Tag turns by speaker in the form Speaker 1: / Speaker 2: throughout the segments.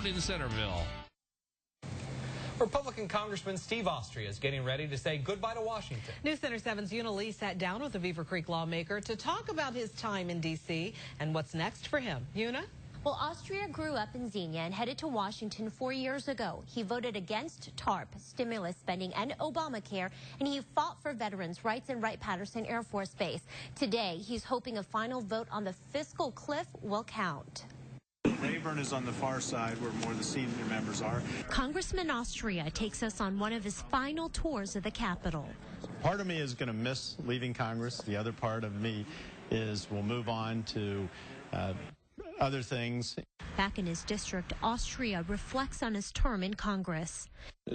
Speaker 1: in Centerville.
Speaker 2: Republican Congressman Steve Austria is getting ready to say goodbye to Washington.
Speaker 3: News Center 7's Yuna Lee sat down with a Beaver Creek lawmaker to talk about his time in D.C. and what's next for him. Yuna?
Speaker 4: Well, Austria grew up in Xenia and headed to Washington 4 years ago. He voted against TARP, stimulus spending, and Obamacare, and he fought for veterans' rights in Wright-Patterson Air Force Base. Today, he's hoping a final vote on the fiscal cliff will count.
Speaker 5: Rayburn is on the far side where more of the senior members are.
Speaker 4: Congressman Austria takes us on one of his final tours of the Capitol.
Speaker 5: Part of me is going to miss leaving Congress. The other part of me is we'll move on to other things.
Speaker 4: Back in his district, Austria reflects on his term in Congress.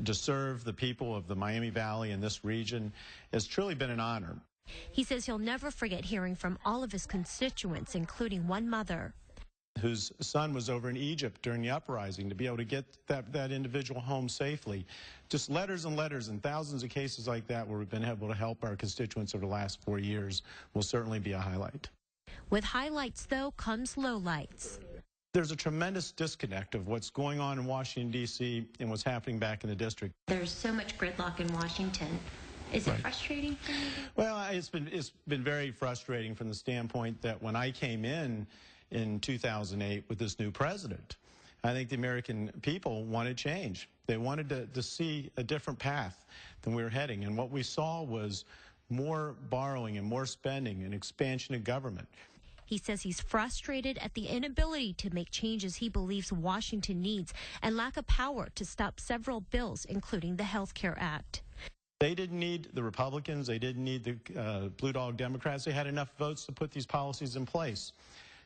Speaker 5: To serve the people of the Miami Valley and this region has truly been an honor.
Speaker 4: He says he'll never forget hearing from all of his constituents, including one mother
Speaker 5: whose son was over in Egypt during the uprising, to be able to get that individual home safely. Just letters and letters and thousands of cases like that where we've been able to help our constituents over the last 4 years will certainly be a highlight.
Speaker 4: With highlights, though, comes lowlights.
Speaker 5: There's a tremendous disconnect of what's going on in Washington, D.C. and what's happening back in the district.
Speaker 6: There's so much gridlock in Washington. Is it frustrating for you?
Speaker 5: Well, it's been very frustrating from the standpoint that when I came in 2008 with this new president, I think the American people wanted change. They wanted to see a different path than we were heading. And what we saw was more borrowing and more spending and expansion of government.
Speaker 4: He says he's frustrated at the inability to make changes he believes Washington needs and lack of power to stop several bills, including the Health Care Act.
Speaker 5: They didn't need the Republicans. They didn't need the Blue Dog Democrats. They had enough votes to put these policies in place.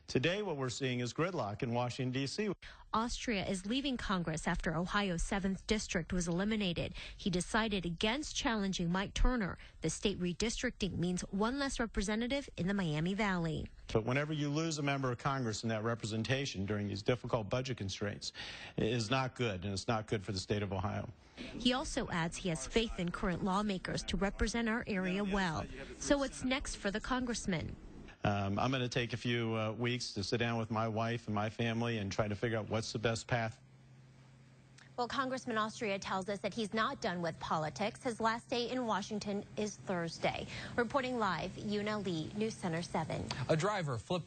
Speaker 5: Today, what we're seeing is gridlock in Washington, D.C.
Speaker 4: Austria is leaving Congress after Ohio's 7th district was eliminated. He decided against challenging Mike Turner. The state redistricting means one less representative in the Miami Valley.
Speaker 5: But whenever you lose a member of Congress in that representation during these difficult budget constraints, it is not good, and it's not good for the state of Ohio.
Speaker 4: He also adds he has faith in current lawmakers to represent our area well. So what's next for the congressman?
Speaker 5: I'm going to take a few weeks to sit down with my wife and my family and try to figure out what's the best path.
Speaker 4: Well, Congressman Austria tells us that he's not done with politics. His last day in Washington is Thursday. Reporting live, Yuna Lee, News Center 7.
Speaker 2: A driver flipped